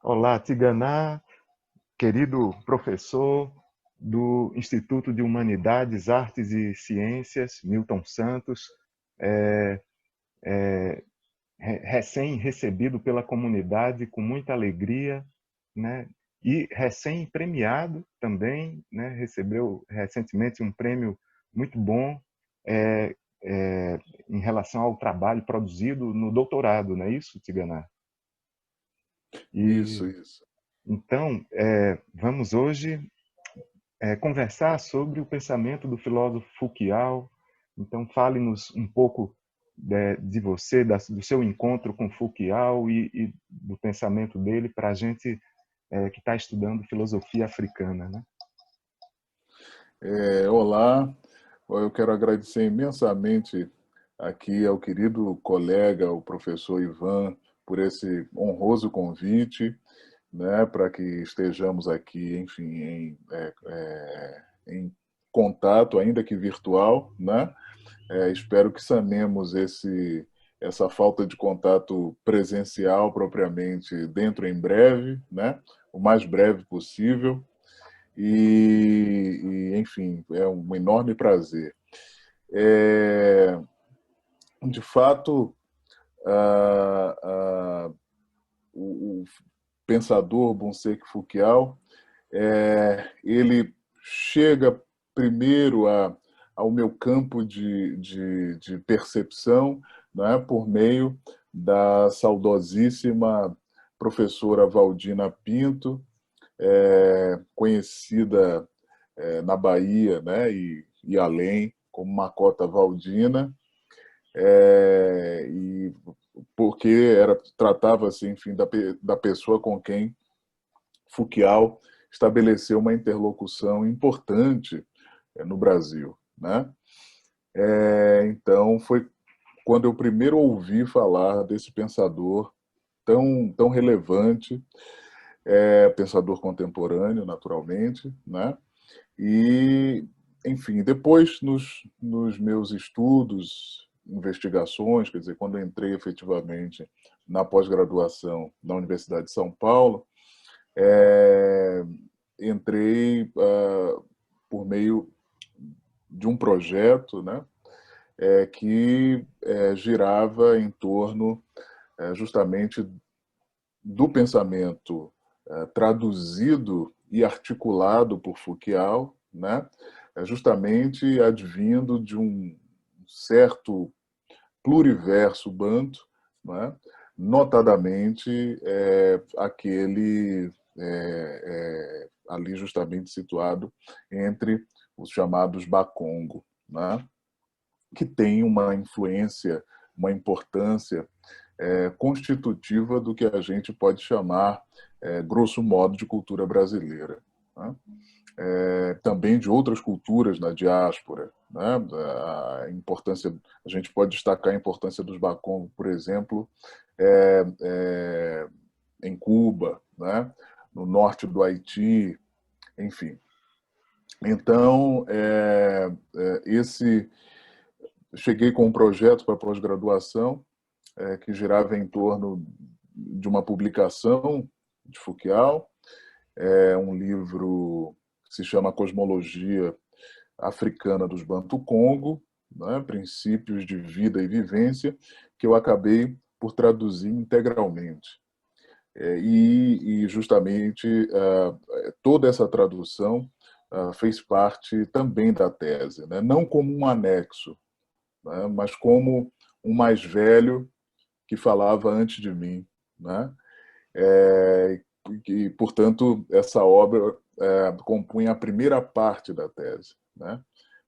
Olá, Tiganá, querido professor do Instituto de Humanidades, Artes e Ciências, Milton Santos, é, recém-recebido pela comunidade com muita alegria, né? E recém-premiado também, né? Recebeu recentemente um prêmio muito bom é, em relação ao trabalho produzido no doutorado, não é isso, Tiganá? E Isso. então, vamos hoje conversar sobre o pensamento do filósofo Foucault. Então, fale-nos um pouco de você, do seu encontro com Foucault e do pensamento dele para a gente que está estudando filosofia africana, né? Olá, eu quero agradecer imensamente aqui ao querido colega, o professor Ivan, por esse honroso convite, né, para que estejamos aqui, enfim, em contato, ainda que virtual, né? Espero que sanemos essa falta de contato presencial propriamente dentro em breve, né? O mais breve possível. Enfim, é um enorme prazer. É, de fato, ah, ah, o pensador Bonseki Fukuyama, ele chega primeiro ao meu campo de percepção, né, por meio da saudosíssima professora Valdina Pinto, conhecida na Bahia, né, e além, como Macota Valdina, e porque tratava-se, enfim, da pessoa com quem Foucault estabeleceu uma interlocução importante no Brasil, né? Então foi quando eu primeiro ouvi falar desse pensador tão relevante, pensador contemporâneo, naturalmente, né? E, enfim, depois nos meus estudos, investigações, quer dizer, quando eu entrei efetivamente na pós-graduação na Universidade de São Paulo, é, entrei por meio de um projeto, né, que girava em torno justamente do pensamento traduzido e articulado por Foucault, né, justamente advindo de um certo pluriverso banto, né, notadamente aquele ali justamente situado entre os chamados Bakongo, né, que tem uma influência, uma importância constitutiva do que a gente pode chamar, grosso modo, de cultura brasileira, né? Também de outras culturas na diáspora, né? A importância, a gente pode destacar a importância dos Bakongo, por exemplo, em Cuba, né? No norte do Haiti, enfim. Então, cheguei com um projeto para pós-graduação que girava em torno de uma publicação de Foucault, um livro que se chama Cosmologia Africana dos Bantu-Congo, né, Princípios de Vida e Vivência, que eu acabei por traduzir integralmente. E justamente toda essa tradução fez parte também da tese, né? Não como um anexo, né? Mas como um mais velho que falava antes de mim, né? E, portanto, essa obra compunha a primeira parte da tese, né?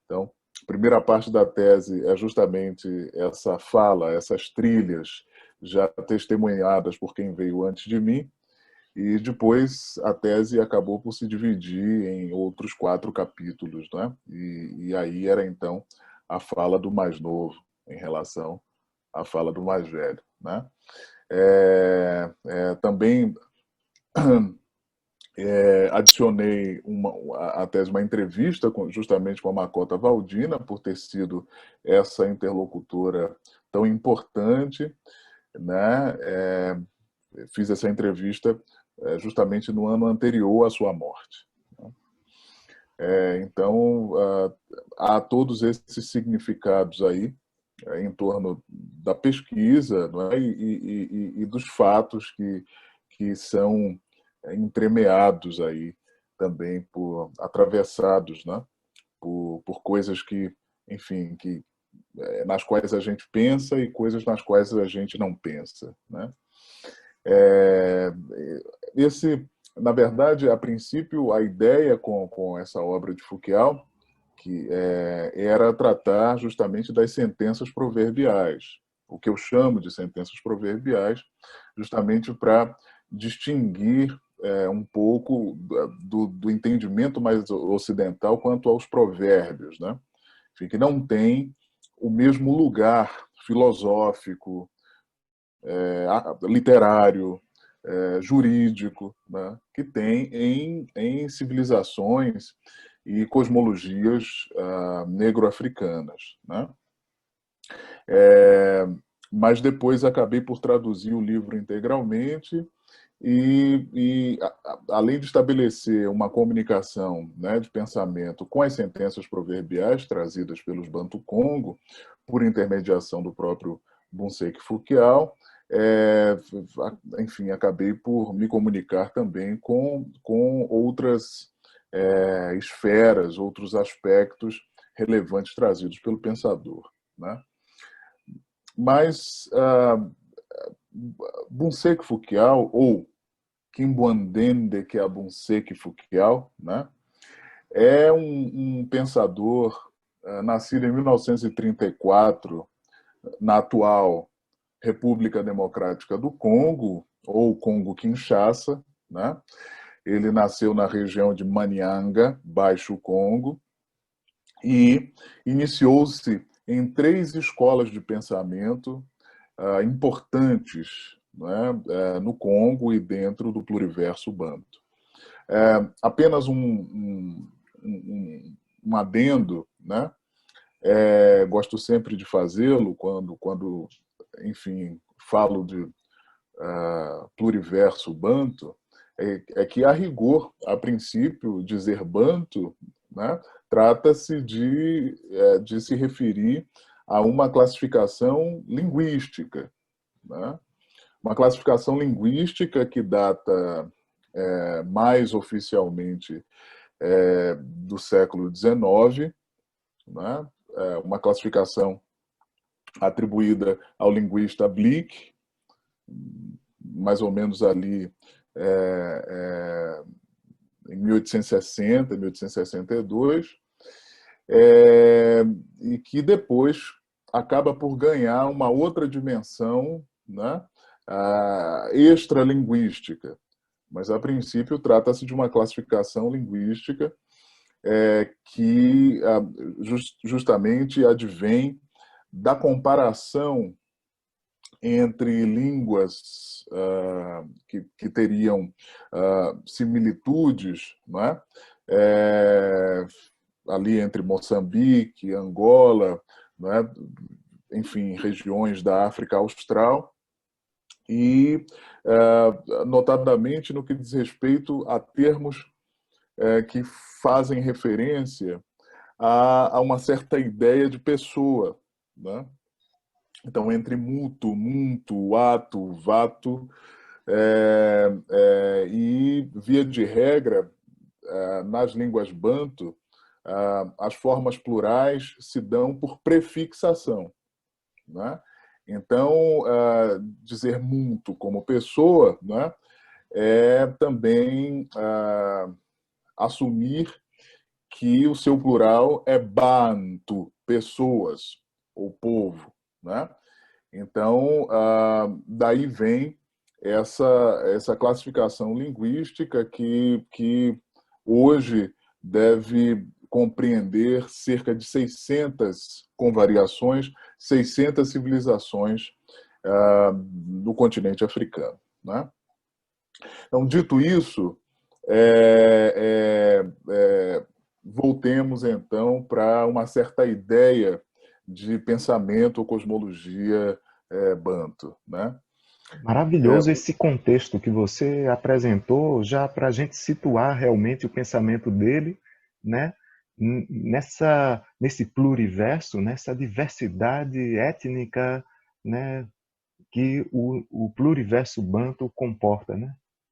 Então, a primeira parte da tese é justamente essa fala, essas trilhas já testemunhadas por quem veio antes de mim, e depois a tese acabou por se dividir em outros 4 capítulos, né? E aí era então a fala do mais novo em relação à fala do mais velho, né? Também adicionei a tese uma entrevista justamente com a Macota Valdina, por ter sido essa interlocutora tão importante, né? Fiz essa entrevista justamente no ano anterior à sua morte. Então, há todos esses significados aí em torno da pesquisa, não é? E dos fatos que são entremeados aí também atravessados, né? Por coisas que, enfim, nas quais a gente pensa e coisas nas quais a gente não pensa, né? É, Na verdade, a princípio, a ideia com essa obra de Foucault era tratar justamente das sentenças proverbiais, o que eu chamo de sentenças proverbiais, justamente para distinguir um pouco do entendimento mais ocidental quanto aos provérbios, né? Enfim, que não tem o mesmo lugar filosófico, literário, jurídico, né, que tem em civilizações e cosmologias negro-africanas, né? Mas depois acabei por traduzir o livro integralmente além de estabelecer uma comunicação, né, de pensamento com as sentenças proverbiais trazidas pelos Bantu Congo, por intermediação do próprio Bunseki Fukiau, enfim, acabei por me comunicar também com outras esferas, outros aspectos relevantes trazidos pelo pensador, né? Mas Bunseki Fukiau, ou Kimbwandende Bunseki Fukiau, né? É um pensador nascido em 1934, na atual República Democrática do Congo, ou Congo-Kinshasa, né? Ele nasceu na região de Manianga, Baixo Congo, e iniciou-se em 3 escolas de pensamento importantes, né, no Congo e dentro do pluriverso banto. Apenas um adendo, né? Gosto sempre de fazê-lo quando, enfim, falo de pluriverso banto, que, a rigor, a princípio, dizer banto, né, trata-se de se referir a uma classificação linguística, né? Uma classificação linguística que data mais oficialmente do século XIX, né? Uma classificação atribuída ao linguista Blick, mais ou menos ali em 1860, 1862, e que depois acaba por ganhar uma outra dimensão, né, extralinguística. Mas, a princípio, trata-se de uma classificação linguística que justamente advém da comparação entre línguas que teriam similitudes, não é? Ali entre Moçambique, Angola, não é? Enfim, regiões da África Austral, e notadamente no que diz respeito a termos que fazem referência a uma certa ideia de pessoa, né? Então, entre mutu, muntu, ato, vato, e, via de regra, nas línguas banto, as formas plurais se dão por prefixação, né? Então, dizer muito como pessoa, né, é também assumir que o seu plural é bantu, pessoas ou povo, né? Então, daí vem essa classificação linguística que hoje deve compreender cerca de 600, com variações, 600 civilizações no continente africano, né? Então, dito isso, voltemos então para uma certa ideia de pensamento ou cosmologia banto, né? Maravilhoso esse contexto que você apresentou, já para a gente situar realmente o pensamento dele, né? Nesse pluriverso, nessa diversidade étnica, né? Que o pluriverso banto comporta, né?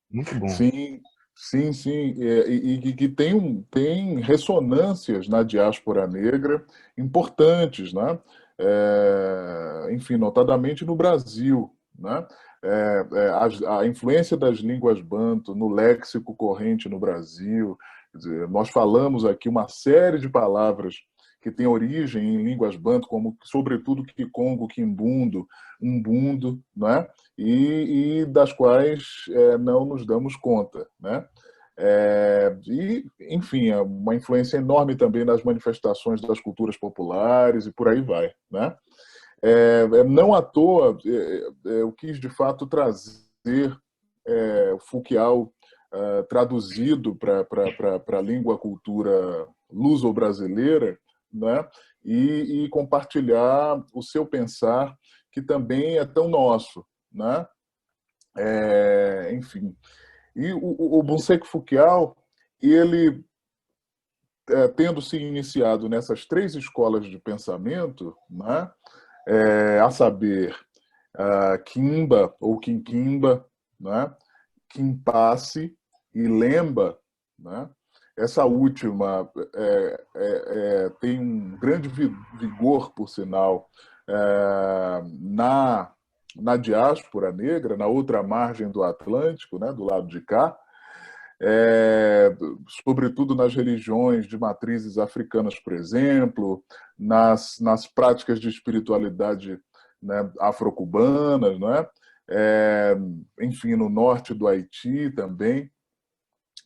Muito bom. Sim, sim, sim. E que tem ressonâncias na diáspora negra importantes, né? Enfim, notadamente no Brasil, né? A influência das línguas banto no léxico corrente no Brasil. Quer dizer, nós falamos aqui uma série de palavras que têm origem em línguas banto, como, sobretudo, Kikongo, Kimbundo, Umbundo, né? E das quais não nos damos conta, né? Enfim, é uma influência enorme também nas manifestações das culturas populares e por aí vai, né? Não à toa, eu quis de fato trazer o Foucault traduzido para a língua cultura luso-brasileira, né? E compartilhar o seu pensar, que também é tão nosso, né? Enfim. E o Bonsek Foucault, ele, tendo se iniciado nessas três escolas de pensamento, né? A saber, Kimba ou Kinkimba, né? Kimpasse e Lemba, né? Essa última tem um grande vigor, por sinal, na diáspora negra, na outra margem do Atlântico, né, do lado de cá, sobretudo nas religiões de matrizes africanas, por exemplo, nas práticas de espiritualidade, né, afro-cubanas, né? Enfim, no norte do Haiti também.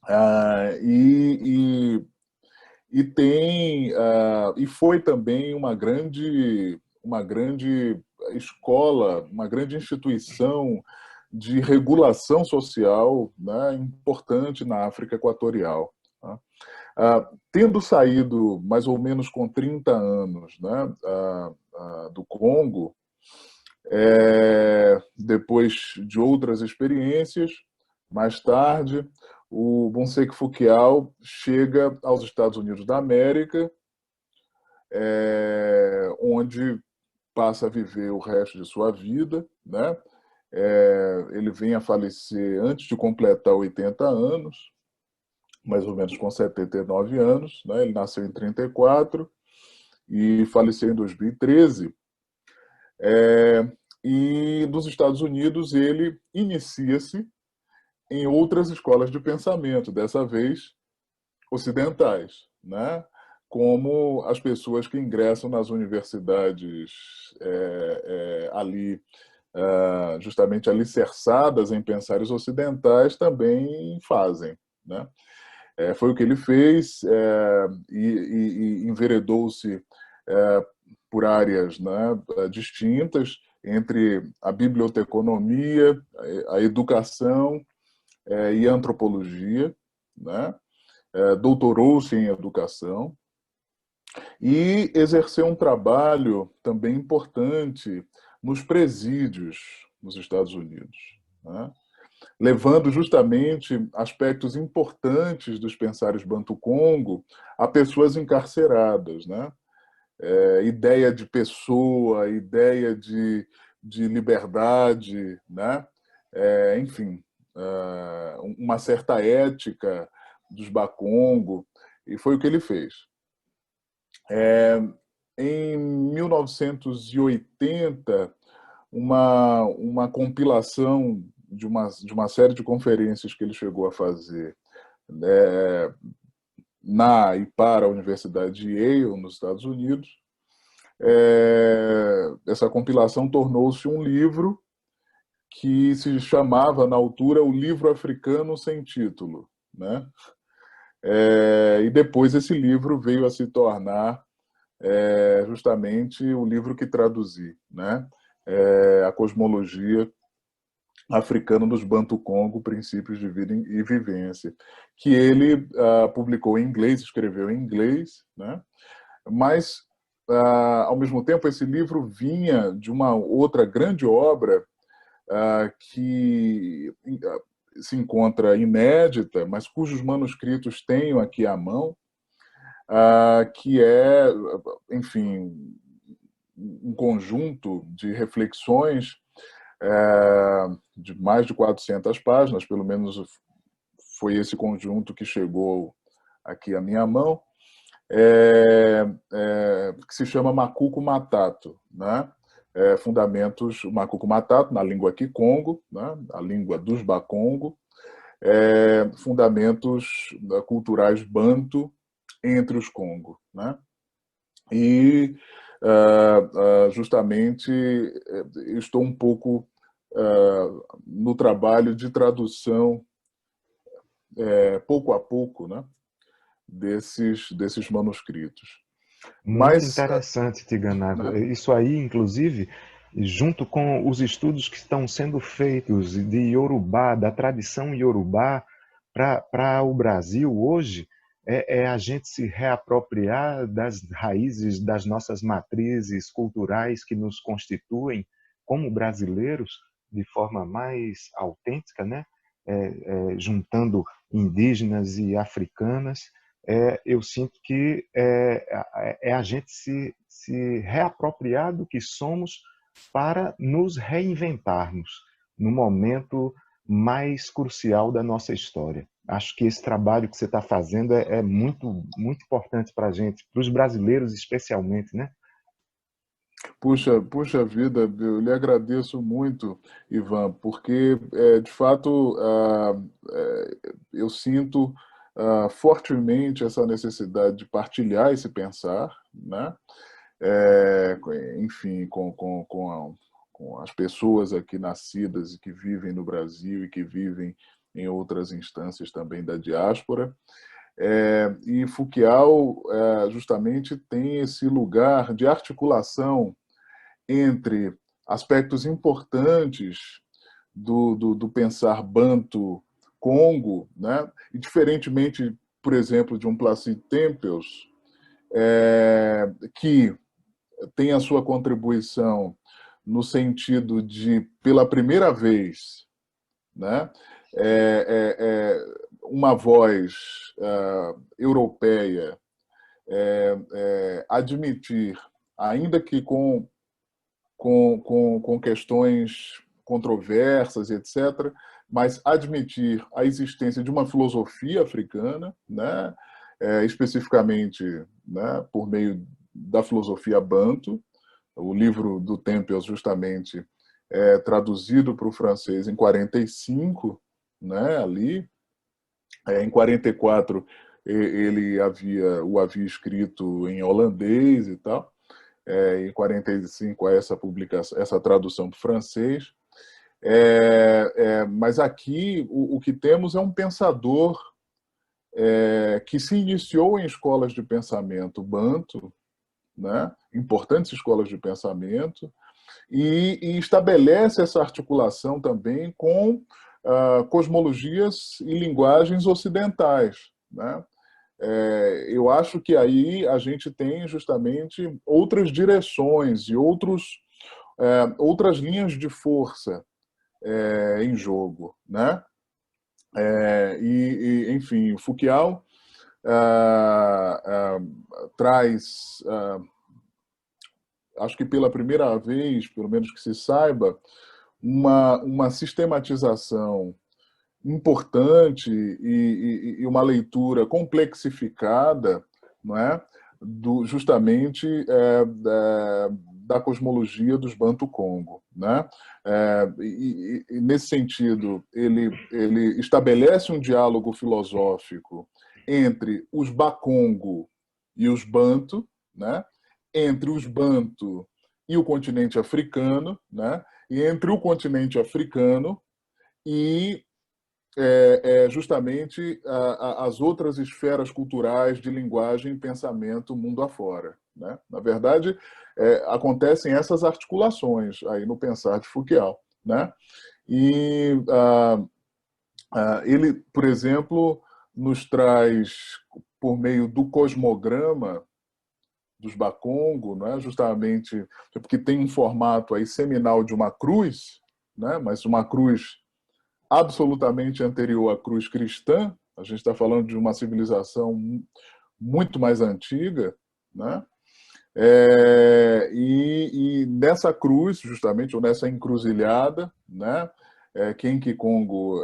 Ah, e foi também uma grande escola, uma grande instituição de regulação social, né, importante na África Equatorial. Tá? Tendo saído mais ou menos com 30 anos, né, do Congo, depois de outras experiências, mais tarde, o Bonsek Foucault chega aos Estados Unidos da América, onde passa a viver o resto de sua vida, né? Ele vem a falecer antes de completar 80 anos, mais ou menos com 79 anos, né? Ele nasceu em 34 e faleceu em 2013. E nos Estados Unidos ele inicia-se em outras escolas de pensamento, dessa vez ocidentais, né? Como as pessoas que ingressam nas universidades ali, justamente alicerçadas em pensares ocidentais, também fazem, né? Foi o que ele fez, e enveredou-se por áreas, né, distintas, entre a biblioteconomia, a educação e a antropologia, né? Doutorou-se em educação e exerceu um trabalho também importante nos presídios nos Estados Unidos, né? Levando justamente aspectos importantes dos pensares Bantu-Congo a pessoas encarceradas, né? Ideia de pessoa, ideia de liberdade, né? Enfim, uma certa ética dos Bakongo, e foi o que ele fez. Em 1980, uma compilação de uma série de conferências que ele chegou a fazer, né, na e para a Universidade de Yale, nos Estados Unidos. Essa compilação tornou-se um livro que se chamava, na altura, O Livro Africano Sem Título, né? E depois esse livro veio a se tornar justamente o livro que traduzi, né? A Cosmologia Africana nos Bantu-Congo, Princípios de Vida e Vivência, que ele publicou em inglês, escreveu em inglês, né? Mas, ao mesmo tempo, esse livro vinha de uma outra grande obra que se encontra inédita, mas cujos manuscritos tenho aqui à mão, que é, enfim, um conjunto de reflexões de mais de 400 páginas, pelo menos foi esse conjunto que chegou aqui à minha mão, que se chama Macuco Matato, né? Fundamentos Macuco Matato na língua Kikongo, né? A língua dos Bakongo, fundamentos culturais Banto entre os Congo, né? E justamente estou um pouco no trabalho de tradução, pouco a pouco, né? desses manuscritos. Muito Mas, interessante, Tiganago. né? Isso aí, inclusive, junto com os estudos que estão sendo feitos de Iorubá, da tradição Iorubá, para o Brasil hoje, é a gente se reapropriar das raízes, das nossas matrizes culturais que nos constituem como brasileiros de forma mais autêntica, né? Juntando indígenas e africanas. Eu sinto que a gente se reapropriar do que somos para nos reinventarmos no momento mais crucial da nossa história. Acho que esse trabalho que você está fazendo é muito, muito importante para a gente, para os brasileiros especialmente, né? Puxa vida, eu lhe agradeço muito, Ivan, porque, de fato, eu sinto fortemente essa necessidade de partilhar esse pensar, né? Enfim, com as pessoas aqui nascidas e que vivem no Brasil e que vivem em outras instâncias também da diáspora. E Fouquial justamente tem esse lugar de articulação entre aspectos importantes do pensar Banto-Congo, né? E diferentemente, por exemplo, de um Placide Tempels, que tem a sua contribuição no sentido de, pela primeira vez, né, uma voz europeia admitir, ainda que com questões controversas, etc., mas admitir a existência de uma filosofia africana, né, especificamente, né, por meio da filosofia Banto. O livro do Tempels, justamente, traduzido para o francês em 45, né, ali. Em 44, ele o havia escrito em holandês e tal. Em 45, essa publicação, essa tradução para o francês. Mas aqui o que temos é um pensador que se iniciou em escolas de pensamento banto, né? Importantes escolas de pensamento, e estabelece essa articulação também com cosmologias e linguagens ocidentais, né? Eu acho que aí a gente tem justamente outras direções e outras linhas de força em jogo, né? Enfim, o Fouquial traz, acho que pela primeira vez, pelo menos que se saiba, uma sistematização importante e uma leitura complexificada, não é? Justamente da cosmologia dos Banto-Congo, né? E nesse sentido, ele estabelece um diálogo filosófico entre os Bakongo e os Banto, né? Entre os Banto e o continente africano, né? E entre o continente africano e justamente as outras esferas culturais de linguagem e pensamento mundo afora, né? Na verdade, acontecem essas articulações aí no pensar de Fouquial, né? E ele, por exemplo, nos traz, por meio do cosmograma dos Bakongo, né? Justamente porque tem um formato aí seminal de uma cruz, né? Mas uma cruz absolutamente anterior à cruz cristã. A gente está falando de uma civilização muito mais antiga, né? E nessa cruz, justamente, ou nessa encruzilhada, né? Que em Kikongo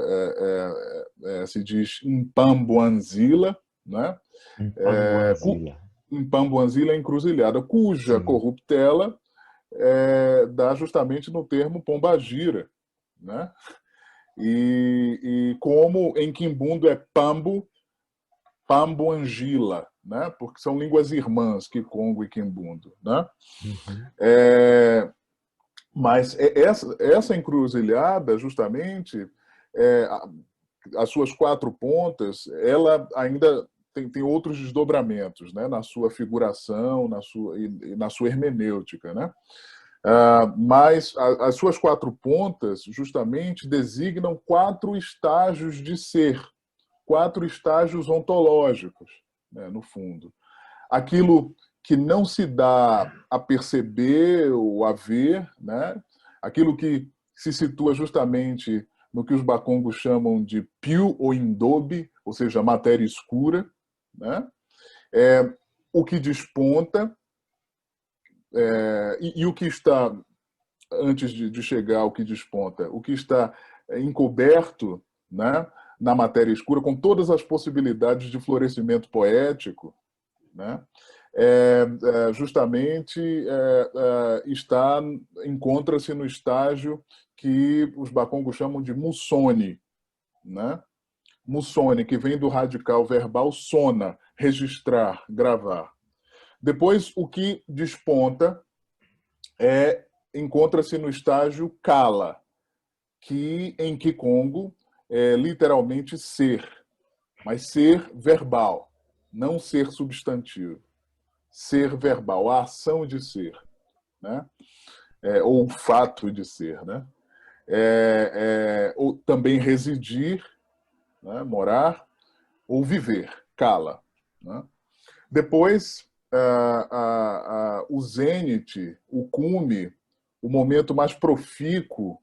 se diz Mpambuanzila, né? Pambuanzila. Mpambuanzila é encruzilhada, cuja Sim. corruptela dá justamente no termo Pombagira, né? E como em Quimbundo é Pambo, Pambuangila, né? Porque são línguas irmãs, Kikongo e Quimbundo, né? Uhum. Mas essa encruzilhada, justamente, as suas quatro pontas, ela ainda tem outros desdobramentos, né? Na sua figuração, na sua hermenêutica, né? Mas as suas quatro pontas, justamente, designam quatro estágios de ser, quatro estágios ontológicos, né, no fundo. Aquilo que não se dá a perceber ou a ver, né, aquilo que se situa justamente no que os bakongos chamam de piu ou indobe, ou seja, matéria escura, né, o que desponta, e o que está, antes de chegar ao que desponta, o que está encoberto, né, na matéria escura, com todas as possibilidades de florescimento poético, né, justamente encontra-se no estágio que os bakongos chamam de mussone, né? Mussone, que vem do radical verbal sona, registrar, gravar. Depois, o que desponta encontra-se no estágio kala, que em Kikongo é literalmente ser, mas ser verbal, não ser substantivo. Ser verbal, a ação de ser, né? Ou o fato de ser, né? Ou também residir, né? Morar, ou viver, kala, né? Depois, o zênite, o cume, o momento mais profícuo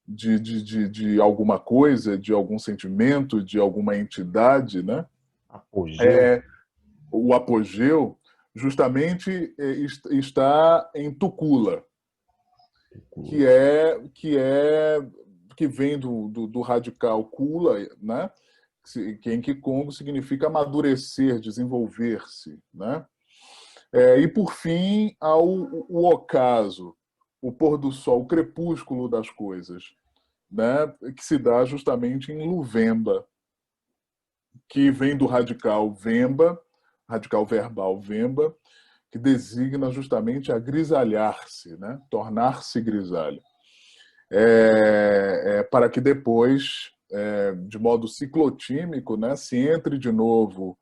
de alguma coisa, de algum sentimento, de alguma entidade, né? Apogeu. O apogeu, justamente está em Tukula, que é que vem do radical kula, né? Que em Kikongo significa amadurecer, desenvolver-se, né? E por fim, o ocaso, o pôr do sol, o crepúsculo das coisas, né? Que se dá justamente em Luvemba, que vem do radical vemba, radical verbal vemba, que designa justamente a grisalhar-se, né? Tornar-se grisalho. Para que depois, de modo ciclotímico, né, se entre de novo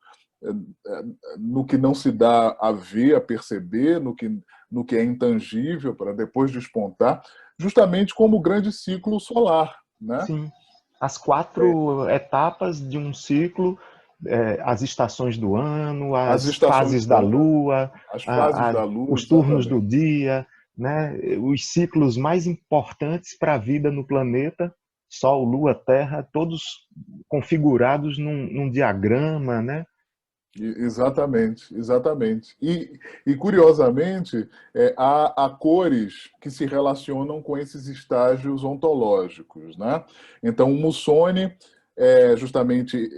no que não se dá a ver, a perceber, no que é intangível, para depois despontar, justamente como o grande ciclo solar, né? Sim. As quatro etapas de um ciclo, as estações do ano, As as estações fases da do ano, lua, as fases da lua, os turnos do exatamente. dia, né? Os ciclos mais importantes para a vida no planeta, Sol, Lua, Terra, todos configurados num diagrama, né? Exatamente, exatamente. Curiosamente, há cores que se relacionam com esses estágios ontológicos, né? Então, o Mussone é justamente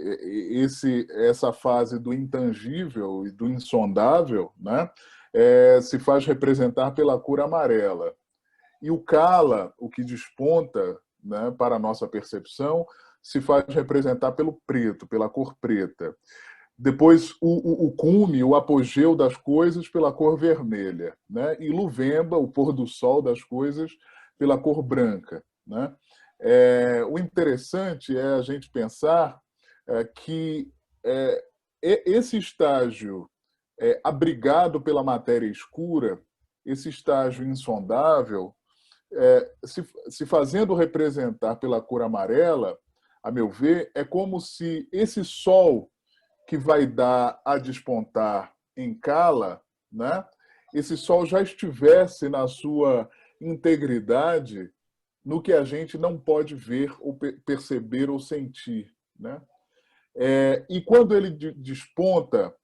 essa fase do intangível e do insondável, né? Se faz representar pela cor amarela. E o Kala, o que desponta, né, para a nossa percepção, se faz representar pelo preto, pela cor preta. Depois, o cume, o apogeu das coisas, pela cor vermelha, né? E Luvemba, o pôr do sol das coisas, pela cor branca, né? O interessante é a gente pensar que esse estágio abrigado pela matéria escura, esse estágio insondável, se fazendo representar pela cor amarela, a meu ver, é como se esse sol que vai dar a despontar em Kala, né? Esse sol já estivesse na sua integridade no que a gente não pode ver, ou perceber ou sentir, né? E quando ele desponta,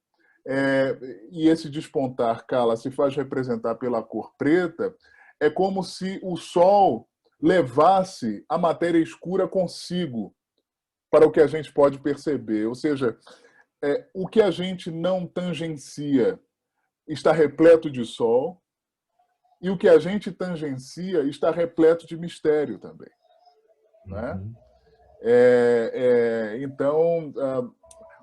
e esse despontar, Carla, se faz representar pela cor preta, é como se o sol levasse a matéria escura consigo, para o que a gente pode perceber. Ou seja, o que a gente não tangencia está repleto de sol, e o que a gente tangencia está repleto de mistério também. Né? Uhum. Então,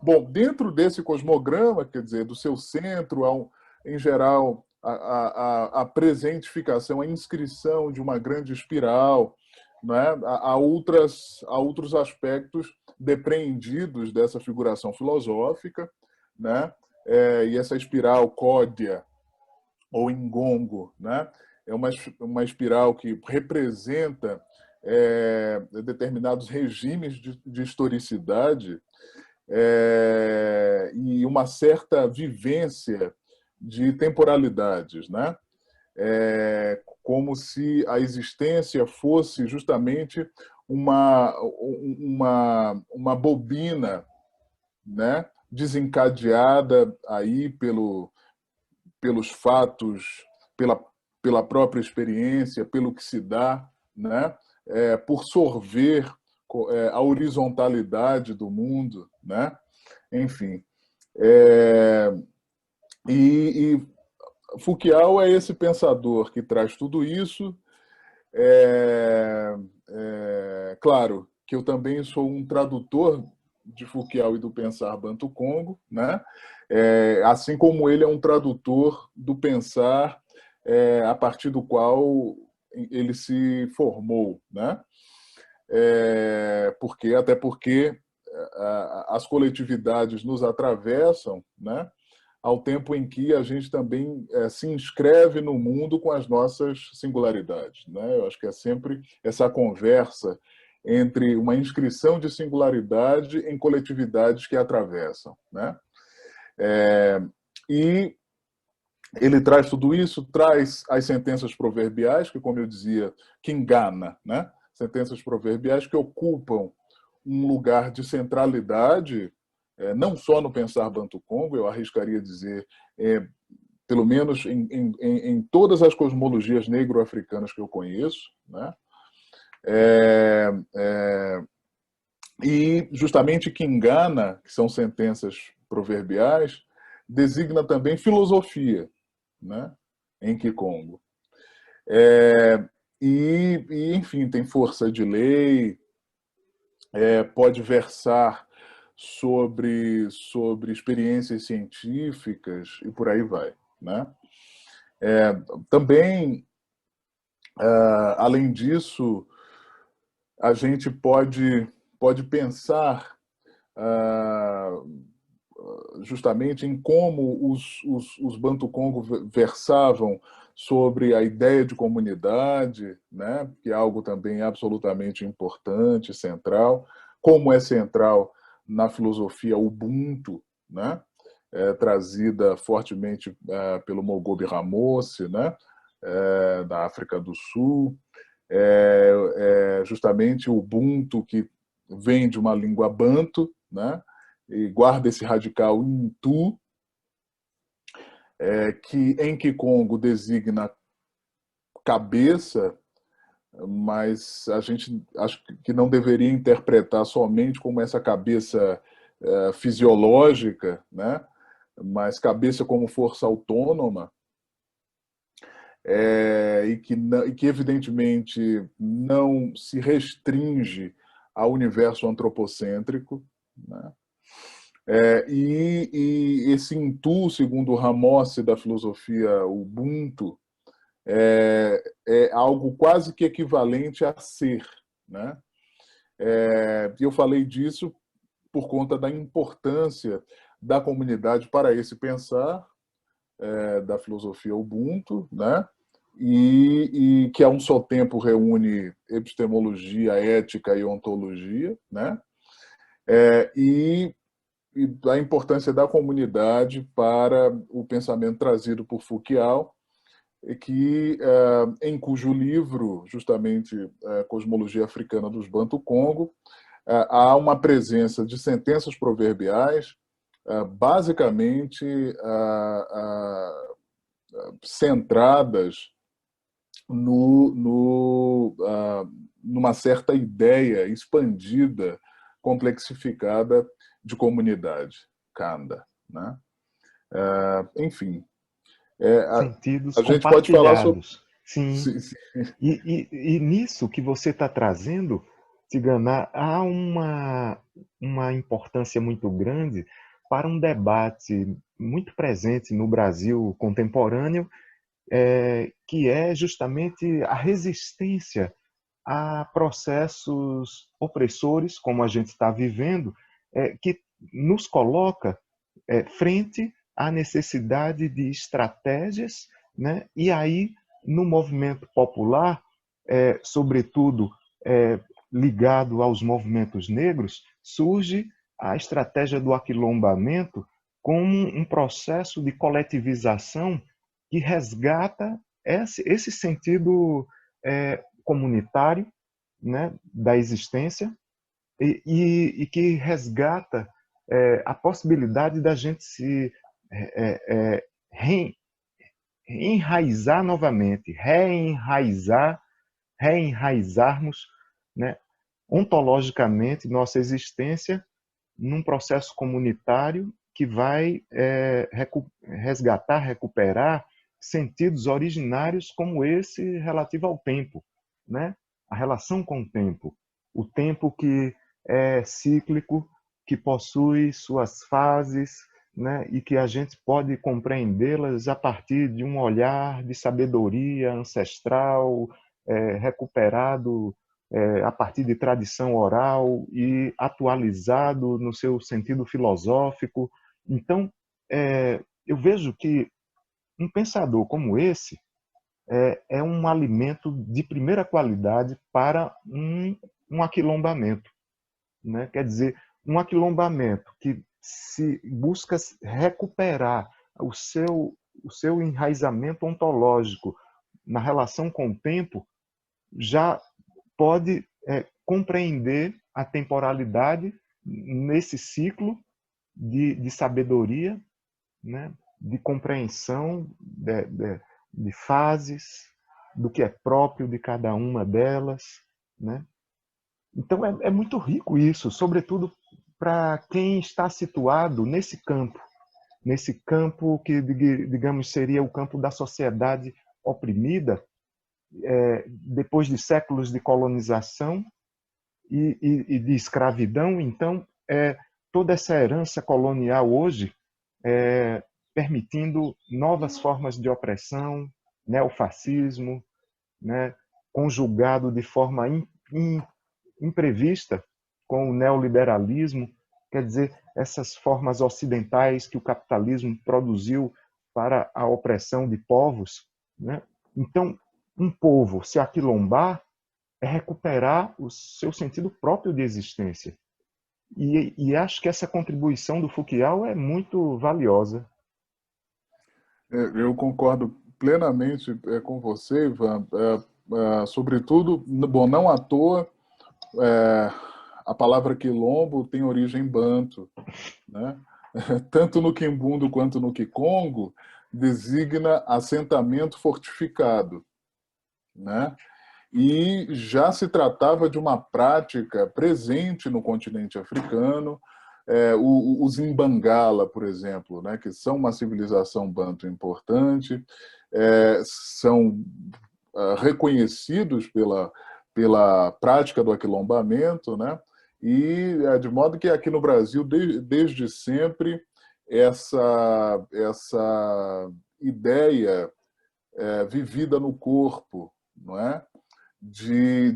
bom, dentro desse cosmograma, quer dizer, do seu centro, em geral, a presentificação, a inscrição de uma grande espiral, né? Há outros aspectos depreendidos dessa figuração filosófica, né? E essa espiral códia ou engongo, né? É uma espiral que representa determinados regimes de historicidade e uma certa vivência de temporalidades, né? Como se a existência fosse justamente uma bobina, né? Desencadeada aí pelos fatos, pela própria experiência, pelo que se dá, né? Por sorver a horizontalidade do mundo, né? Enfim. E Foucault é esse pensador que traz tudo isso. Claro que eu também sou um tradutor de Foucault e do pensar Banto-Congo, né? Assim como ele é um tradutor do pensar a partir do qual ele se formou, né? Até porque as coletividades nos atravessam, né? Ao tempo em que a gente também se inscreve no mundo com as nossas singularidades, né? Eu acho que é sempre essa conversa entre uma inscrição de singularidade em coletividades que atravessam, né? E ele traz tudo isso, traz as sentenças proverbiais, que, como eu dizia, que engana, né? Sentenças proverbiais que ocupam um lugar de centralidade, não só no pensar Banto-Congo, eu arriscaria dizer, pelo menos em todas as cosmologias negro-africanas que eu conheço, né? E justamente que engana, que são sentenças proverbiais, designa também filosofia, né? Em Kikongo. Enfim, tem força de lei, pode versar sobre experiências científicas e por aí vai, né? Também, além disso, a gente pode pensar justamente em como os Bantu-Congo versavam sobre a ideia de comunidade, né? Que é algo também absolutamente importante, central, como é central na filosofia Ubuntu, né? Trazida fortemente pelo Mogobe Ramose, né? Da África do Sul, justamente o Ubuntu, que vem de uma língua banto, né? E guarda esse radical intu, que em Kikongo designa cabeça, mas a gente acho que não deveria interpretar somente como essa cabeça fisiológica, né? Mas cabeça como força autônoma, e que evidentemente não se restringe ao universo antropocêntrico, né? E esse Intu, segundo o Ramose da filosofia Ubuntu, é algo quase que equivalente a ser, né? E eu falei disso por conta da importância da comunidade para esse pensar da filosofia Ubuntu, né? E que a um só tempo reúne epistemologia, ética e ontologia, né? E a importância da comunidade para o pensamento trazido por Foucault, em cujo livro, justamente Cosmologia Africana dos Banto-Congo, há uma presença de sentenças proverbiais basicamente centradas numa certa ideia expandida, complexificada de comunidade, Kanda, né? Enfim, Sentidos a gente pode falar sobre... compartilhados. Sim. E nisso que você está trazendo, Tigana, há uma importância muito grande para um debate muito presente no Brasil contemporâneo, que é justamente a resistência a processos opressores, como a gente está vivendo, que nos coloca frente à necessidade de estratégias, né? E aí, no movimento popular, sobretudo ligado aos movimentos negros, surge a estratégia do aquilombamento como um processo de coletivização que resgata esse sentido comunitário, né, da existência e que resgata a possibilidade da gente se reenraizar novamente, reenraizarmos, né, ontologicamente nossa existência num processo comunitário que vai resgatar, recuperar sentidos originários como esse relativo ao tempo, né? A relação com o tempo que é cíclico, que possui suas fases, né? E que a gente pode compreendê-las a partir de um olhar de sabedoria ancestral, recuperado a partir de tradição oral e atualizado no seu sentido filosófico. Então, eu vejo que um pensador como esse é um alimento de primeira qualidade para um aquilombamento, né? Quer dizer, um aquilombamento que se busca recuperar o seu enraizamento ontológico na relação com o tempo, já pode compreender a temporalidade nesse ciclo de sabedoria, né? De compreensão de fases, do que é próprio de cada uma delas, né? Então é muito rico isso, sobretudo para quem está situado nesse campo que, digamos, seria o campo da sociedade oprimida, depois de séculos de colonização e de escravidão. Então, toda essa herança colonial hoje permitindo novas formas de opressão, neofascismo, né, conjugado de forma imprevista com o neoliberalismo, quer dizer, essas formas ocidentais que o capitalismo produziu para a opressão de povos, né? Então, um povo se aquilombar é recuperar o seu sentido próprio de existência. E acho que essa contribuição do Foucault é muito valiosa. Eu concordo plenamente com você, Ivan. Sobretudo, bom, não à toa, a palavra quilombo tem origem banto, né? Tanto no Quimbundo quanto no Kikongo, designa assentamento fortificado, né? E já se tratava de uma prática presente no continente africano. Os Imbangala, por exemplo, né, que são uma civilização banto importante, são reconhecidos pela prática do aquilombamento, né? E de modo que aqui no Brasil, desde sempre, essa ideia vivida no corpo, não é? De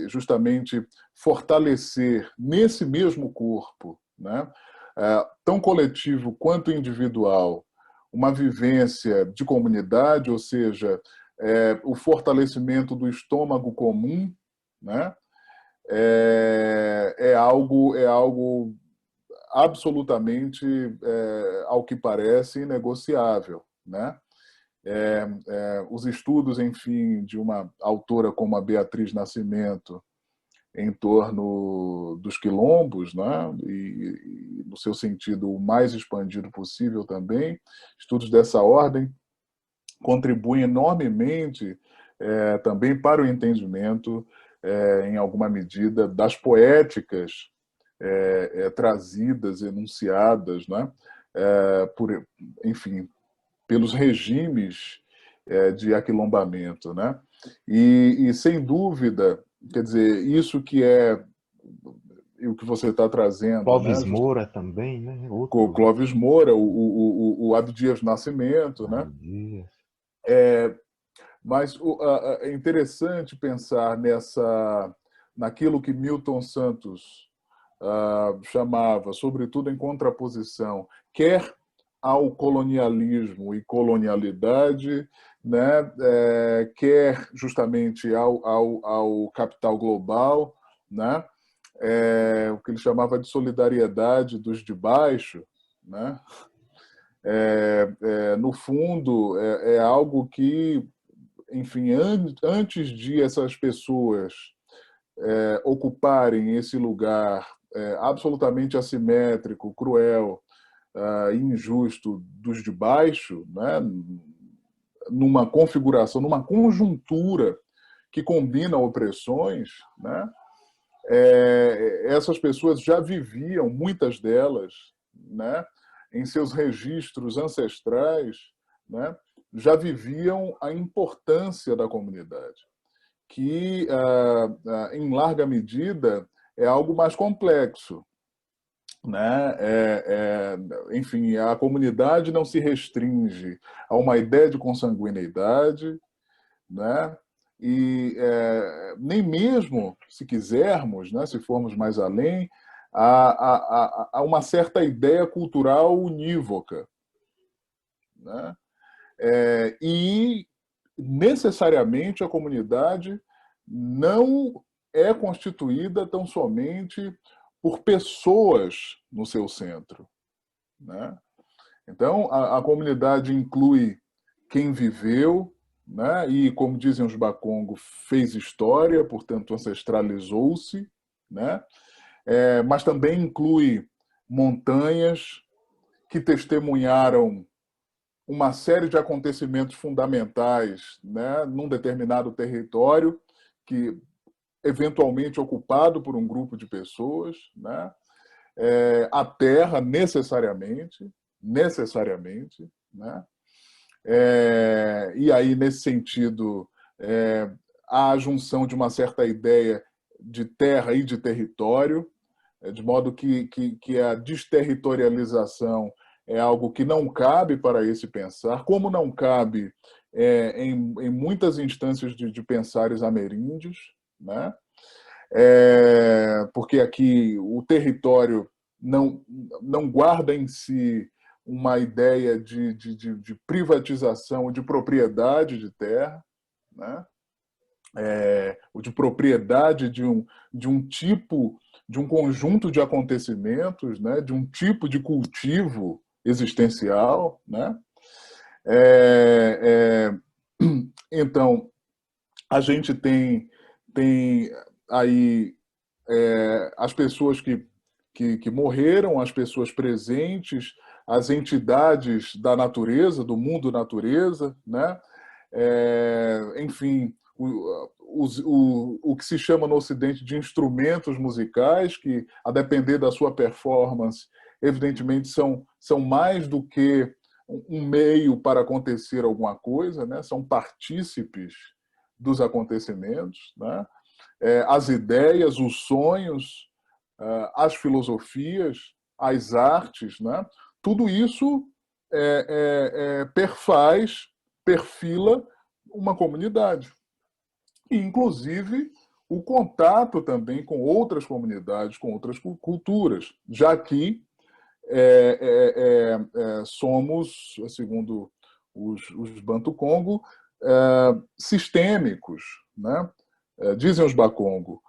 justamente fortalecer nesse mesmo corpo, né? Tão coletivo quanto individual, uma vivência de comunidade, ou seja, o fortalecimento do estômago comum, né? É algo absolutamente, ao que parece, inegociável, né? Os estudos, enfim, de uma autora como a Beatriz Nascimento em torno dos quilombos, né? E no seu sentido o mais expandido possível também, estudos dessa ordem contribuem enormemente também para o entendimento, em alguma medida, das poéticas trazidas, enunciadas, né? Enfim, pelos regimes de aquilombamento, né? E sem dúvida, quer dizer, isso que é o que você está trazendo, né? Clóvis Moura também, né? Com o Outro Clóvis Moura, o Abdias Nascimento, né? Dias. Mas é interessante pensar naquilo que Milton Santos chamava, sobretudo em contraposição, quer ao colonialismo e colonialidade, né? Quer justamente ao capital global, né? O que ele chamava de solidariedade dos de baixo, né? No fundo, é algo que, enfim, antes de essas pessoas ocuparem esse lugar absolutamente assimétrico, cruel e injusto dos de baixo, né? Numa configuração, numa conjuntura que combina opressões, né? Essas pessoas já viviam, muitas delas, né? Em seus registros ancestrais, né? Já viviam a importância da comunidade, que, em larga medida, é algo mais complexo, né? Enfim, a comunidade não se restringe a uma ideia de consanguineidade, né? E nem mesmo, se quisermos, né, se formos mais além, a uma certa ideia cultural unívoca, né? E necessariamente a comunidade não é constituída tão somente por pessoas no seu centro, né? Então, a comunidade inclui quem viveu, né? E, como dizem os Bakongo, fez história, portanto, ancestralizou-se, né? Mas também inclui montanhas que testemunharam uma série de acontecimentos fundamentais, né? Num determinado território que eventualmente ocupado por um grupo de pessoas, né? A terra necessariamente, né? E aí, nesse sentido, há a junção de uma certa ideia de terra e de território, de modo que a desterritorialização é algo que não cabe para esse pensar, como não cabe em muitas instâncias de pensares ameríndios, né? Porque aqui o território não guarda em si uma ideia de privatização, de propriedade de terra, né? Ou de propriedade de um tipo, de um conjunto de acontecimentos, né? De um tipo de cultivo existencial, né? Então, a gente tem aí as pessoas que morreram, as pessoas presentes, as entidades da natureza, do mundo natureza, né? Enfim, o que se chama no Ocidente de instrumentos musicais, que, a depender da sua performance, evidentemente são mais do que um meio para acontecer alguma coisa, né? São partícipes dos acontecimentos, né? As ideias, os sonhos, as filosofias, as artes, né? Tudo isso perfila uma comunidade. E, inclusive, o contato também com outras comunidades, com outras culturas, já que somos, segundo os Bantu Congo, sistêmicos, né? Dizem os Bakongo,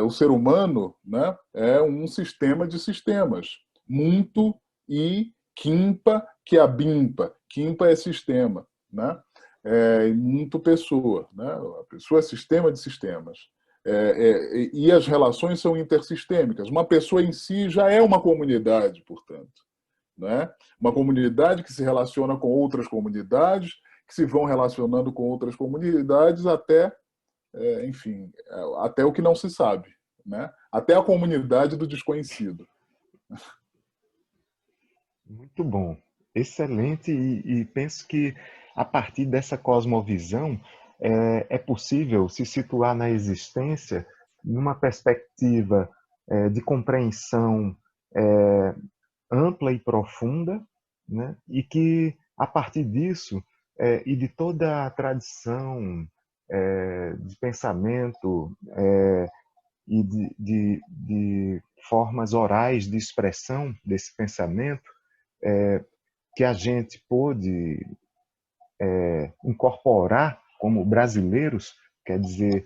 o ser humano, né, é um sistema de sistemas. Muntu e Kimpa, que abimpa. Kimpa é sistema, né? muito pessoa, né? A pessoa é sistema de sistemas. E as relações são intersistêmicas. Uma pessoa em si já é uma comunidade, portanto. Né? Uma comunidade que se relaciona com outras comunidades, que se vão relacionando com outras comunidades até, enfim, até o que não se sabe. Né? Até a comunidade do desconhecido. Muito bom, excelente, e penso que a partir dessa cosmovisão é possível se situar na existência numa perspectiva de compreensão ampla e profunda, né? E que a partir disso e de toda a tradição de pensamento e de formas orais de expressão desse pensamento, que a gente pôde incorporar como brasileiros, quer dizer,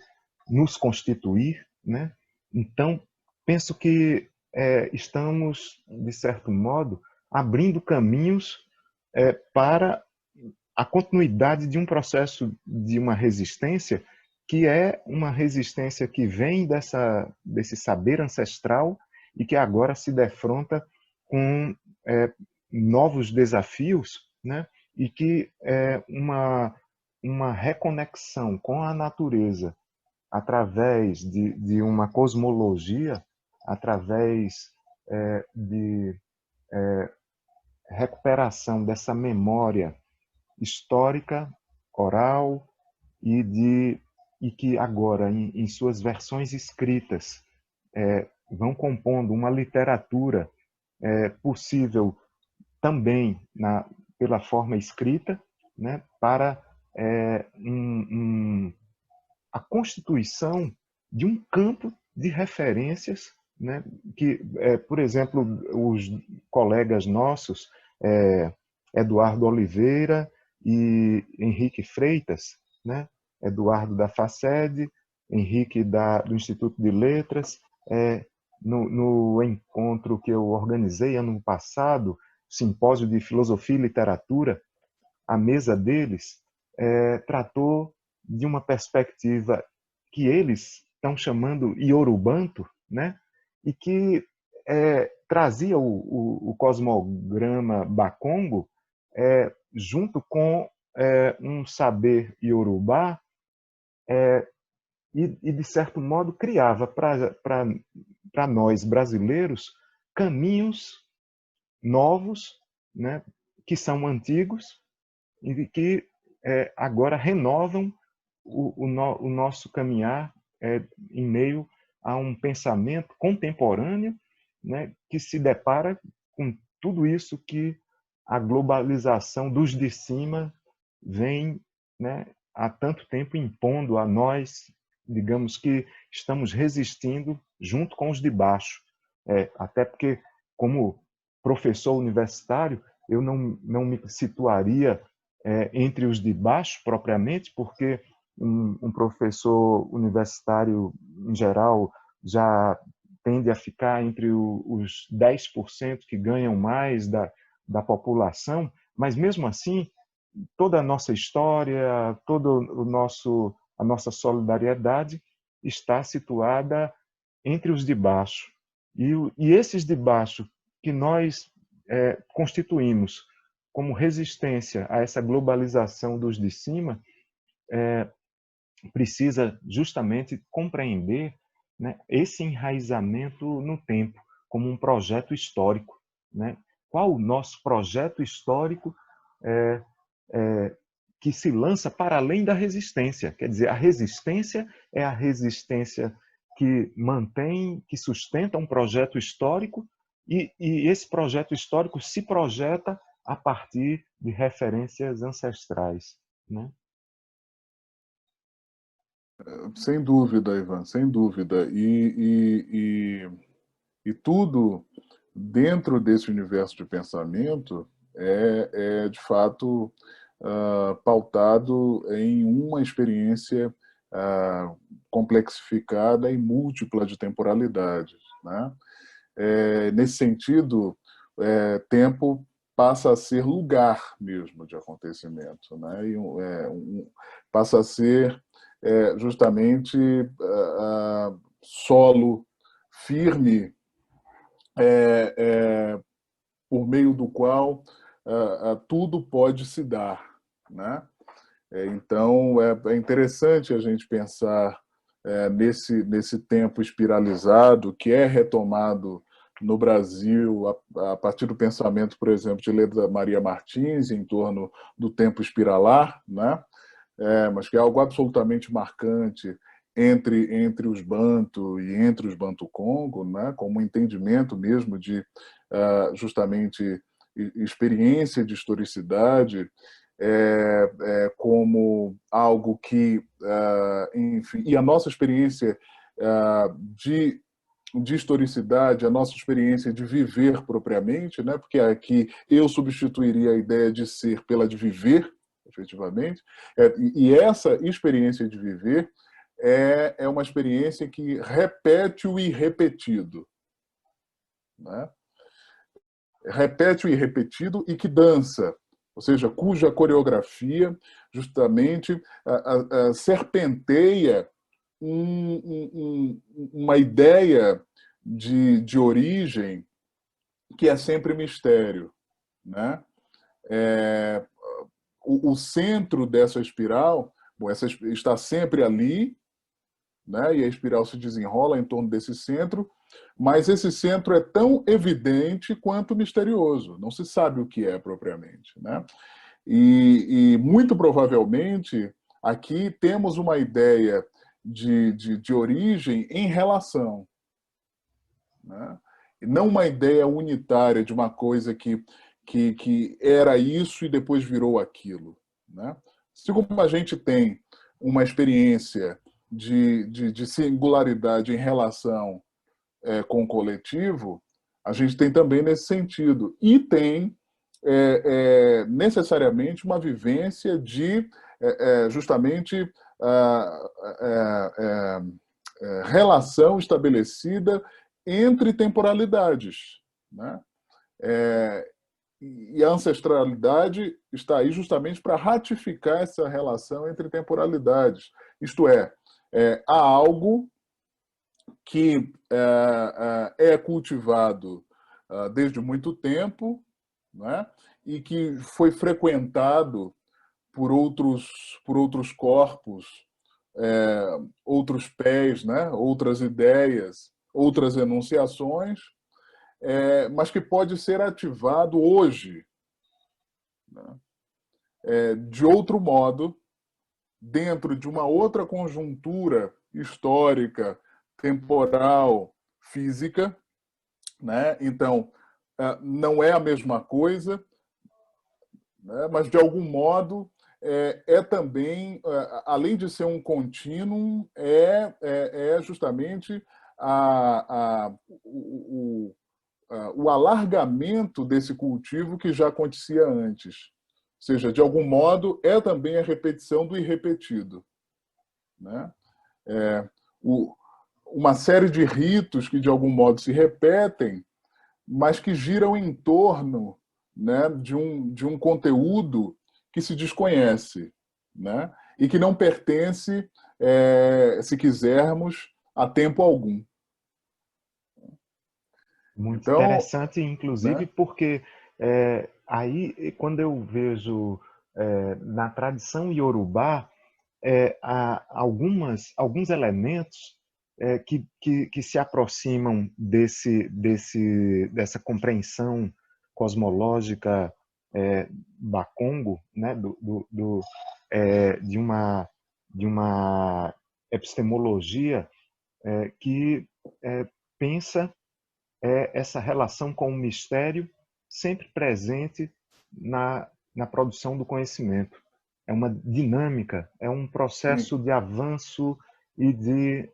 nos constituir, né? Então, penso que estamos, de certo modo, abrindo caminhos para a continuidade de um processo de uma resistência que é uma resistência que vem desse saber ancestral e que agora se defronta com novos desafios, né? E que é uma reconexão com a natureza através de uma cosmologia, através de recuperação dessa memória histórica, oral e que agora, em suas versões escritas, vão compondo uma literatura possível também pela forma escrita, né, para a constituição de um campo de referências, né, que, por exemplo, os colegas nossos, Eduardo Oliveira e Henrique Freitas, né, Eduardo da FACED, Henrique do Instituto de Letras, no encontro que eu organizei ano passado, simpósio de filosofia e literatura, a mesa deles tratou de uma perspectiva que eles estão chamando iorubanto, né? E que trazia o cosmograma Bakongo junto com um saber iorubá e, de certo modo, criava para nós brasileiros caminhos novos, né, que são antigos e que agora renovam o nosso caminhar em meio a um pensamento contemporâneo, né, que se depara com tudo isso que a globalização dos de cima vem, né, há tanto tempo impondo a nós, digamos que estamos resistindo junto com os de baixo. Até porque, como professor universitário, eu não me situaria entre os de baixo propriamente, porque um professor universitário, em geral, já tende a ficar entre os 10% que ganham mais da população, mas mesmo assim, toda a nossa história, a nossa solidariedade está situada entre os de baixo. E esses de baixo que nós constituímos como resistência a essa globalização dos de cima, precisa justamente compreender, né, esse enraizamento no tempo como um projeto histórico, né? Qual o nosso projeto histórico que se lança para além da resistência? Quer dizer, a resistência é a resistência que mantém, que sustenta um projeto histórico e esse projeto histórico se projeta a partir de referências ancestrais, né? Sem dúvida, Ivan, sem dúvida. E tudo dentro desse universo de pensamento de fato, pautado em uma experiência complexificada e múltipla de temporalidades. Né? Nesse sentido, tempo passa a ser lugar mesmo de acontecimento, né? Passa a ser justamente solo firme por meio do qual tudo pode se dar, né? Então, é interessante a gente pensar nesse tempo espiralizado que é retomado no Brasil a partir do pensamento, por exemplo, de Leda Maria Martins em torno do tempo espiralar, né? Mas que é algo absolutamente marcante entre os Banto e entre os Banto-Congo, né? Como um entendimento mesmo de justamente experiência de historicidade, como algo que, enfim, e a nossa experiência de historicidade, a nossa experiência de viver propriamente, né? Porque aqui eu substituiria a ideia de ser pela de viver, efetivamente, e essa experiência de viver é uma experiência que repete o irrepetido, né? Repete o irrepetido e que dança, ou seja, cuja coreografia justamente serpenteia uma ideia de origem que é sempre mistério, né? O centro dessa espiral, bom, está sempre ali, né? E a espiral se desenrola em torno desse centro, mas esse centro é tão evidente quanto misterioso. Não se sabe o que é propriamente, né? E muito provavelmente aqui temos uma ideia de origem em relação, né? E não uma ideia unitária de uma coisa que era isso e depois virou aquilo, né? Se como a gente tem uma experiência de singularidade em relação com o coletivo, a gente tem também nesse sentido. E tem necessariamente uma vivência de justamente relação estabelecida entre temporalidades, né? E a ancestralidade está aí justamente para ratificar essa relação entre temporalidades. Isto há algo que é cultivado desde muito tempo, né? E que foi frequentado por outros corpos, outros pés, né? Outras ideias, outras enunciações, mas que pode ser ativado hoje, né? De outro modo, dentro de uma outra conjuntura histórica, temporal, física, né? Então, não é a mesma coisa, né? Mas de algum modo também, além de ser um contínuo, justamente o alargamento desse cultivo que já acontecia antes. Ou seja, de algum modo, é também a repetição do irrepetido, né? Uma série de ritos que, de algum modo, se repetem, mas que giram em torno, né, de um conteúdo que se desconhece, né? E que não pertence, se quisermos, a tempo algum. Muito Então, interessante, inclusive, né? porque aí, quando eu vejo na tradição iorubá, há alguns elementos que se aproximam dessa compreensão cosmológica Bakongo, né, de uma epistemologia que pensa essa relação com o mistério sempre presente na produção do conhecimento. É uma dinâmica, é um Sim, processo de avanço e de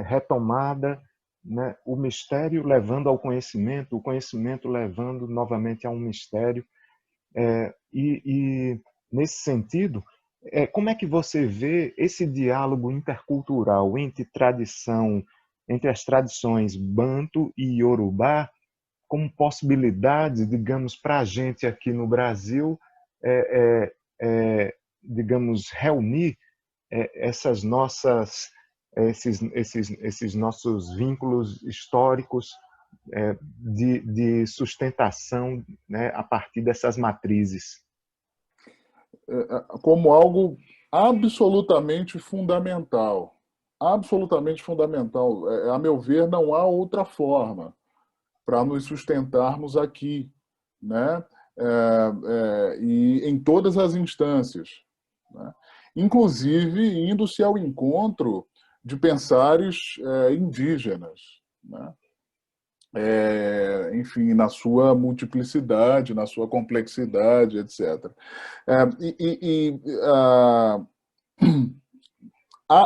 retomada, né? O mistério levando ao conhecimento, o conhecimento levando novamente a um mistério. E nesse sentido, como é que você vê esse diálogo intercultural entre as tradições Banto e Iorubá como possibilidade, digamos, para a gente aqui no Brasil, digamos, reunir essas nossas, esses nossos vínculos históricos de sustentação, né, a partir dessas matrizes. Como algo absolutamente fundamental. Absolutamente fundamental. A meu ver, não há outra forma para nos sustentarmos aqui, né? E em todas as instâncias, né? Inclusive indo-se ao encontro de pensares indígenas, né? Enfim, na sua multiplicidade, na sua complexidade, etc.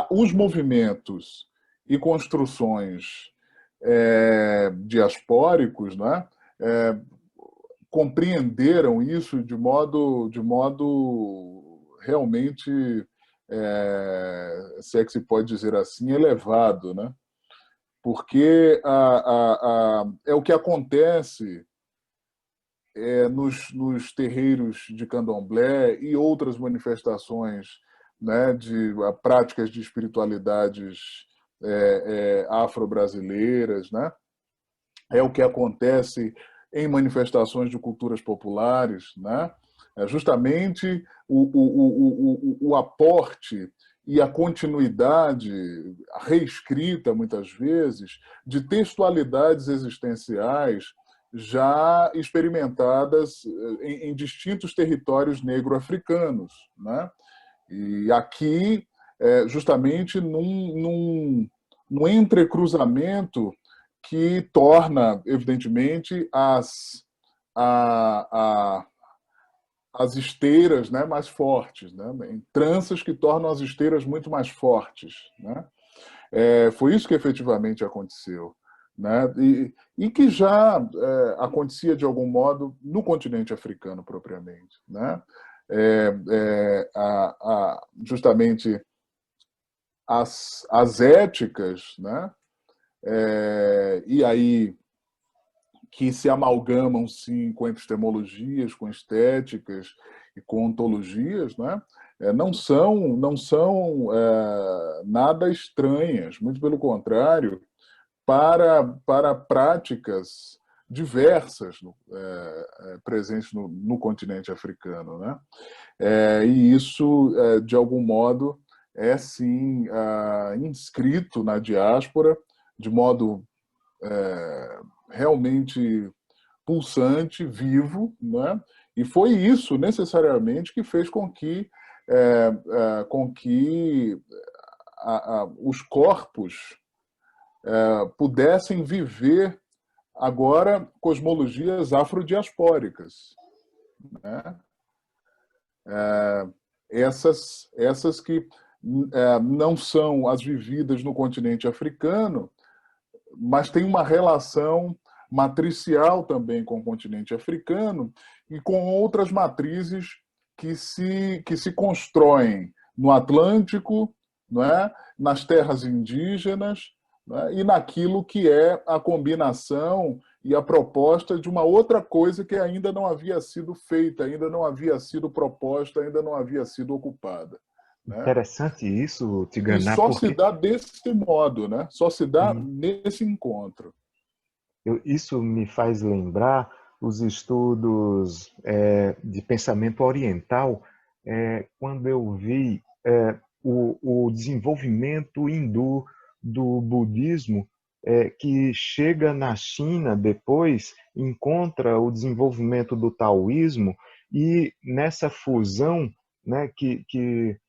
Os movimentos e construções diaspóricos, né, compreenderam isso de modo realmente, se é que se pode dizer assim, elevado, né? Porque é o que acontece nos terreiros de candomblé e outras manifestações, né, de práticas de espiritualidades afro-brasileiras, né? É o que acontece em manifestações de culturas populares, né? É justamente o aporte e a continuidade reescrita, muitas vezes, de textualidades existenciais já experimentadas em distintos territórios negro-africanos, né? E aqui, justamente num entrecruzamento que torna, evidentemente, as esteiras, né, mais fortes, né? Em tranças que tornam as esteiras muito mais fortes, né? Foi isso que efetivamente aconteceu, né? E que já acontecia de algum modo no continente africano propriamente, né? Justamente as éticas, né? E aí que se amalgamam sim com epistemologias, com estéticas e com ontologias, né? Não são nada estranhas, muito pelo contrário, para práticas diversas presentes no continente africano, né? E isso, de algum modo, é sim inscrito na diáspora de modo realmente pulsante, vivo, né? E foi isso necessariamente que fez com que os corpos pudessem viver agora cosmologias afrodiaspóricas, né? Essas que não são as vividas no continente africano, mas tem uma relação matricial também com o continente africano e com outras matrizes que se constroem no Atlântico, não é? Nas terras indígenas, não é? E naquilo que é a combinação e a proposta de uma outra coisa que ainda não havia sido feita, ainda não havia sido proposta, ainda não havia sido ocupada, né? Interessante isso, E Tiganá, só se porque dá desse modo, né? Só se dá nesse encontro. isso me faz lembrar os estudos de pensamento oriental, quando eu vi o desenvolvimento hindu do budismo, que chega na China depois, encontra o desenvolvimento do taoísmo, e nessa fusão, né, que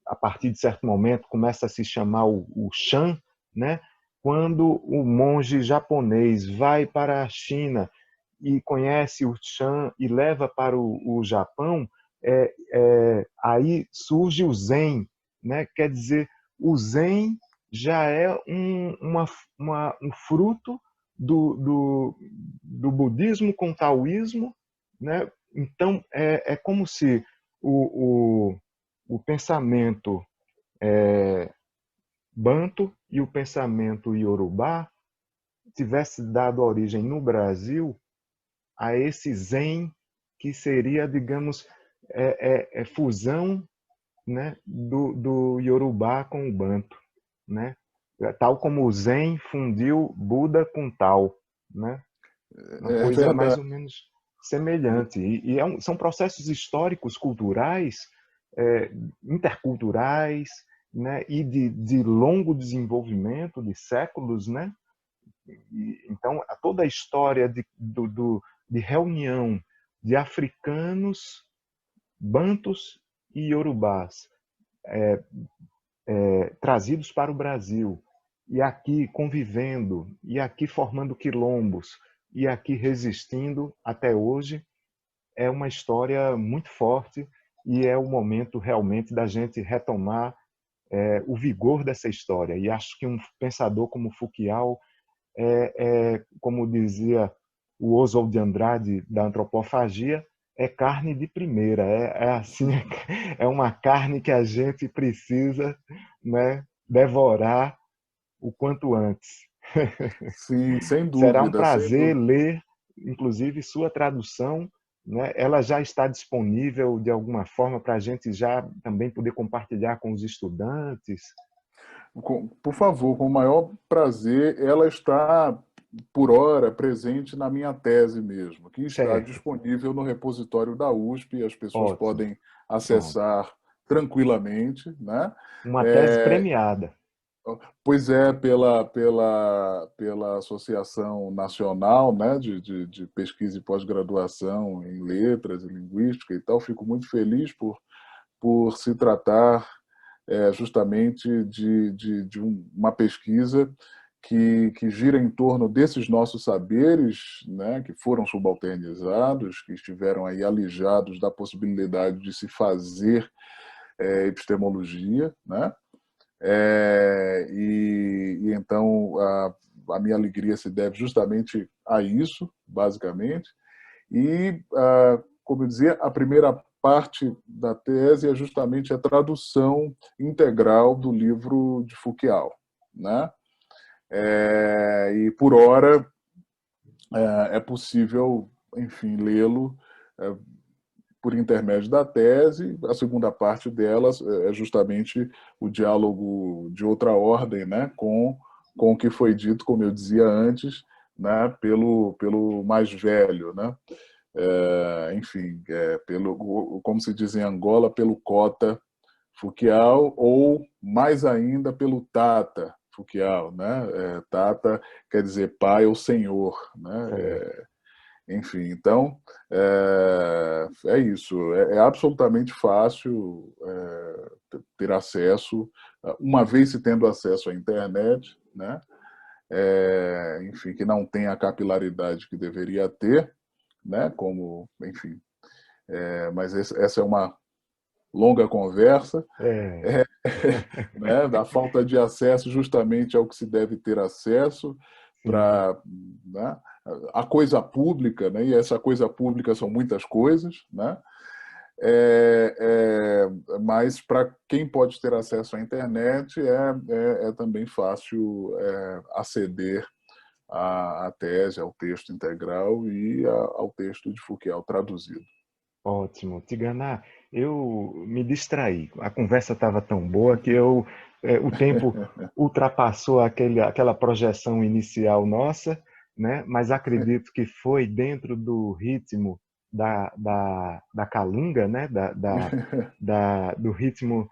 a partir de certo momento começa a se chamar o Shan, né? Quando o monge japonês vai para a China e conhece o Chan e leva para o Japão, aí surge o Zen, né? Quer dizer, o Zen já é um fruto do budismo com o taoísmo, né? Então, é como se o pensamento banto e o pensamento iorubá tivesse dado origem no Brasil a esse Zen que seria, digamos, fusão, né, do Yorubá com o Banto, né? Tal como o Zen fundiu Buda com Tao, né? Uma É coisa mais verdade. ou menos semelhante. São processos históricos, culturais, interculturais, né? E de longo desenvolvimento, de séculos, né? Então, toda a história de reunião de africanos, bantos e iorubás trazidos para o Brasil, e aqui convivendo, e aqui formando quilombos, e aqui resistindo até hoje, é uma história muito forte e é o momento realmente da gente retomar o vigor dessa história. E acho que um pensador como Foucault como dizia o Oswald de Andrade da antropofagia, é carne de primeira, assim, é uma carne que a gente precisa, né, devorar o quanto antes. Sim, sem Será um dúvida, sem prazer dúvida. ler, inclusive, sua tradução, né? Ela já está disponível de alguma forma para a gente já também poder compartilhar com os estudantes. Por favor, com o maior prazer, ela está, por hora, presente na minha tese mesmo, que está Certo, disponível no repositório da USP, as pessoas ótimo, podem pronto. acessar tranquilamente, né? Uma tese É, premiada. pois é, pela Associação Nacional, né, de Pesquisa e Pós-Graduação em Letras e Linguística e tal, fico muito feliz por se tratar justamente de uma pesquisa que gira em torno desses nossos saberes, né, que foram subalternizados, que estiveram aí alijados da possibilidade de se fazer epistemologia, né? E então a minha alegria se deve justamente a isso, basicamente. E, como eu dizia, a primeira parte da tese é justamente a tradução integral do livro de Foucault, né? E por hora é possível, enfim, lê-lo por intermédio da tese. A segunda parte delas é justamente o diálogo de outra ordem, né, com o que foi dito, como eu dizia antes, né, pelo mais velho, né? Enfim, como se diz em Angola, pelo Cota Foucault, ou mais ainda pelo Tata Foucault, né? Tata quer dizer pai ou senhor, né? Certo. Enfim, então é isso. É absolutamente fácil ter acesso, uma vez se tendo acesso à internet, né? Enfim, que não tem a capilaridade que deveria ter, né? Como, enfim, mas essa é uma longa conversa, É, é, né? Da falta de acesso justamente ao que se deve ter acesso sim. para, né? A coisa pública, né? E essa coisa pública são muitas coisas, né? Mas para quem pode ter acesso à internet é também fácil aceder à tese, ao texto integral e ao texto de Foucault traduzido. Ótimo. Tigana, eu me distraí. A conversa estava tão boa que o tempo ultrapassou aquela projeção inicial nossa, né? Mas acredito que foi dentro do ritmo da calunga, né? Do ritmo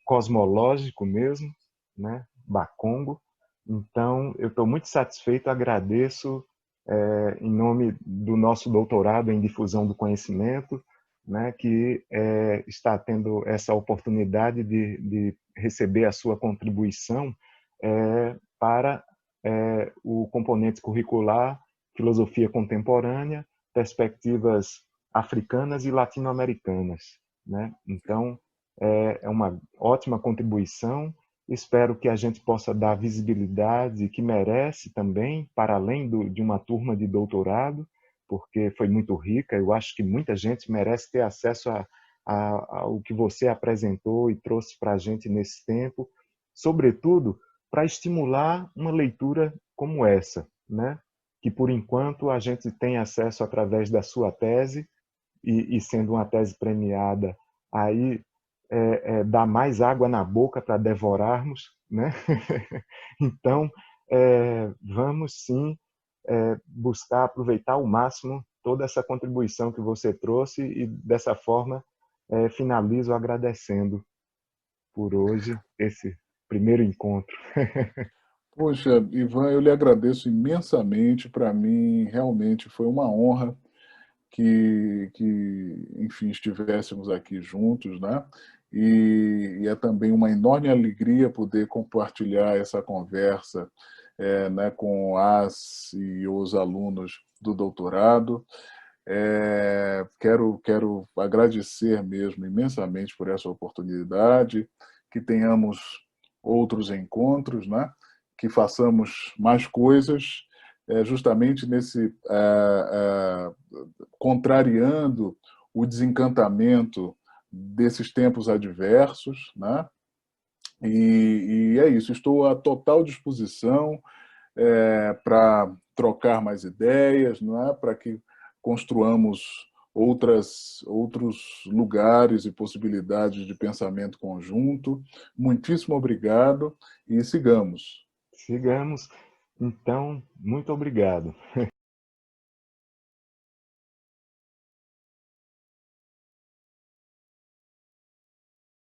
cosmológico mesmo, né? Bacongo. Então, eu estou muito satisfeito, agradeço em nome do nosso doutorado em difusão do conhecimento, né, que está tendo essa oportunidade de receber a sua contribuição para o componente curricular Filosofia Contemporânea, Perspectivas Africanas e Latino-Americanas, né? Então, é uma ótima contribuição. Espero que a gente possa dar visibilidade que merece também, para além de uma turma de doutorado, porque foi muito rica. Eu acho que muita gente merece ter acesso ao que você apresentou e trouxe para a gente nesse tempo. Sobretudo, para estimular uma leitura como essa, né? Que por enquanto a gente tem acesso através da sua tese, e sendo uma tese premiada, aí dá mais água na boca para devorarmos, né? Então, vamos sim buscar aproveitar ao máximo toda essa contribuição que você trouxe e dessa forma finalizo agradecendo por hoje esse primeiro encontro. Poxa, Ivan, eu lhe agradeço imensamente. Para mim, realmente foi uma honra enfim, estivéssemos aqui juntos, né? E é também uma enorme alegria poder compartilhar essa conversa, né, com as e os alunos do doutorado. Quero agradecer mesmo imensamente por essa oportunidade, que tenhamos outros encontros, né? Que façamos mais coisas, justamente nesse contrariando o desencantamento desses tempos adversos, né? E é isso, estou à total disposição para trocar mais ideias, não é? Para que construamos outros lugares e possibilidades de pensamento conjunto. Muitíssimo obrigado e sigamos. Sigamos. Então, muito obrigado.